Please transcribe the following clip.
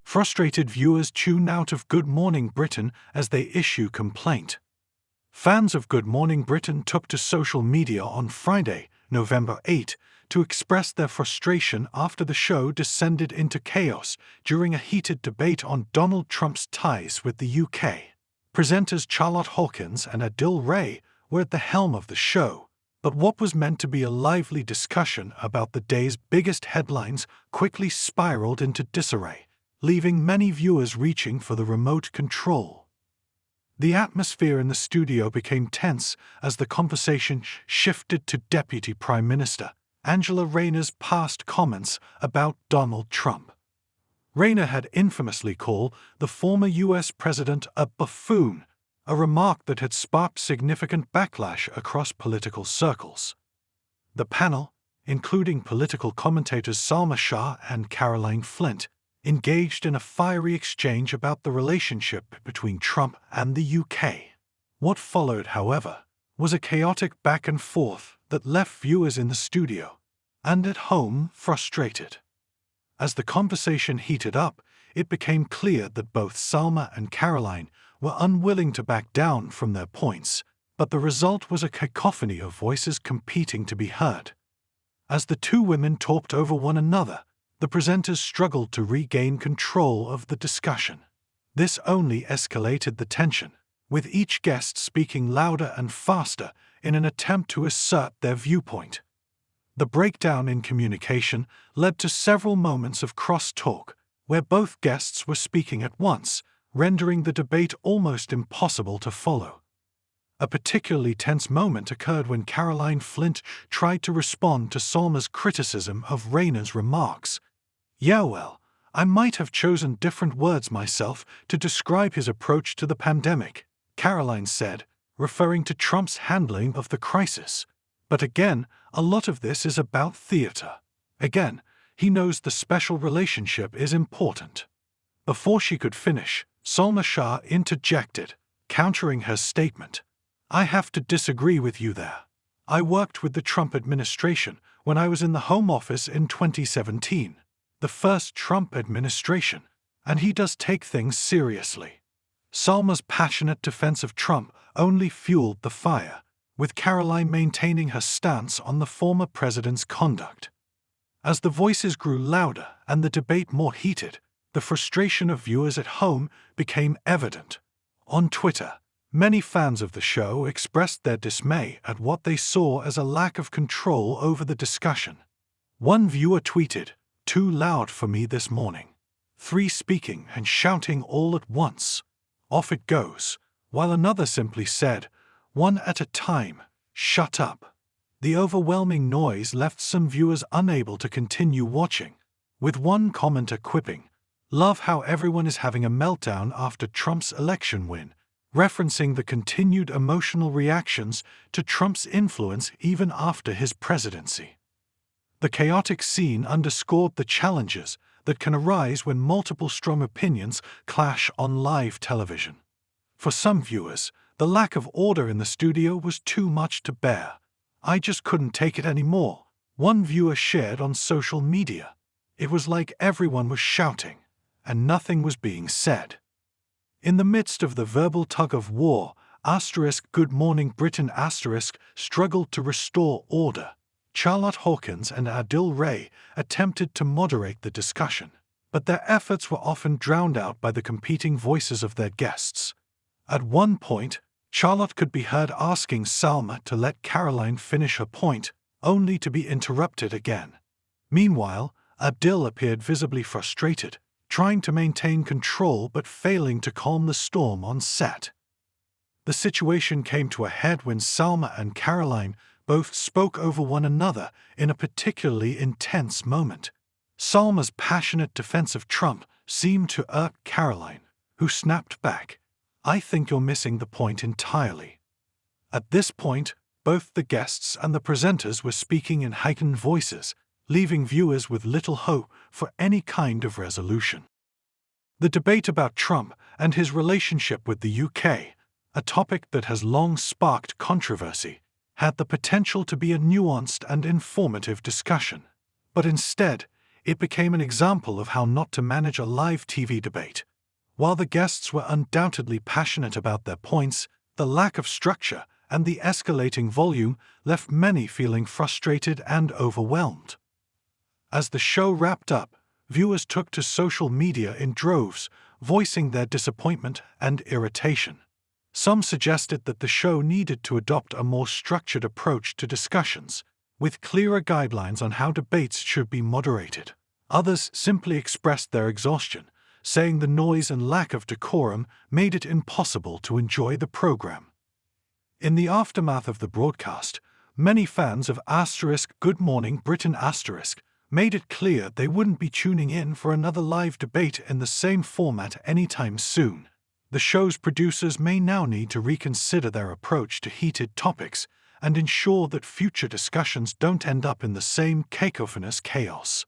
Frustrated viewers tune out of Good Morning Britain as they issue complaint. Fans of Good Morning Britain took to social media on Friday, November 8, to express their frustration after the show descended into chaos during a heated debate on Donald Trump's ties with the UK. Presenters Charlotte Hawkins and Adil Ray were at the helm of the show, but what was meant to be a lively discussion about the day's biggest headlines quickly spiraled into disarray, leaving many viewers reaching for the remote control. The atmosphere in the studio became tense as the conversation shifted to Deputy Prime Minister Angela Rayner's past comments about Donald Trump. Rayner had infamously called the former U.S. president a buffoon, a remark that had sparked significant backlash across political circles. The panel, including political commentators Salma Shah and Caroline Flint, engaged in a fiery exchange about the relationship between Trump and the UK. What followed, however, was a chaotic back and forth that left viewers in the studio and at home frustrated. As the conversation heated up, it became clear that both Salma and Caroline were unwilling to back down from their points, but the result was a cacophony of voices competing to be heard. As the two women talked over one another, the presenters struggled to regain control of the discussion. This only escalated the tension, with each guest speaking louder and faster in an attempt to assert their viewpoint. The breakdown in communication led to several moments of cross-talk, where both guests were speaking at once, rendering the debate almost impossible to follow. A particularly tense moment occurred when Caroline Flint tried to respond to Salma's criticism of Rayner's remarks. "Yeah, well, I might have chosen different words myself to describe his approach to the pandemic," Caroline said, referring to Trump's handling of the crisis. "But again, a lot of this is about theater. Again, he knows the special relationship is important." Before she could finish, Salma Shah interjected, countering her statement. "I have to disagree with you there. I worked with the Trump administration when I was in the Home Office in 2017. The first Trump administration, and he does take things seriously." Salma's passionate defense of Trump only fueled the fire, with Caroline maintaining her stance on the former president's conduct. As the voices grew louder and the debate more heated, the frustration of viewers at home became evident. On Twitter, many fans of the show expressed their dismay at what they saw as a lack of control over the discussion. One viewer tweeted, "Too loud for me this morning. 3 speaking and shouting all at once. Off it goes," while another simply said, "One at a time, shut up." The overwhelming noise left some viewers unable to continue watching, with one commenter quipping, "Love how everyone is having a meltdown after Trump's election win," referencing the continued emotional reactions to Trump's influence even after his presidency. The chaotic scene underscored the challenges that can arise when multiple strong opinions clash on live television. For some viewers, the lack of order in the studio was too much to bear. "I just couldn't take it anymore," one viewer shared on social media. "It was like everyone was shouting, and nothing was being said." In the midst of the verbal tug-of-war, Good Morning Britain struggled to restore order. Charlotte Hawkins and Adil Ray attempted to moderate the discussion, but their efforts were often drowned out by the competing voices of their guests. At one point, Charlotte could be heard asking Salma to let Caroline finish her point, only to be interrupted again. Meanwhile, Adil appeared visibly frustrated, trying to maintain control but failing to calm the storm on set. The situation came to a head when Salma and Caroline both spoke over one another in a particularly intense moment. Salma's passionate defense of Trump seemed to irk Caroline, who snapped back, "I think you're missing the point entirely." At this point, both the guests and the presenters were speaking in heightened voices, leaving viewers with little hope for any kind of resolution. The debate about Trump and his relationship with the UK, a topic that has long sparked controversy, had the potential to be a nuanced and informative discussion. But instead, It became an example of how not to manage a live TV debate. While the guests were undoubtedly passionate about their points, the lack of structure and the escalating volume left many feeling frustrated and overwhelmed. As the show wrapped up, viewers took to social media in droves, voicing their disappointment and irritation. Some suggested that the show needed to adopt a more structured approach to discussions, with clearer guidelines on how debates should be moderated. Others simply expressed their exhaustion, saying the noise and lack of decorum made it impossible to enjoy the program. In the aftermath of the broadcast, many fans of Good Morning Britain made it clear they wouldn't be tuning in for another live debate in the same format anytime soon. The show's producers may now need to reconsider their approach to heated topics and ensure that future discussions don't end up in the same cacophonous chaos.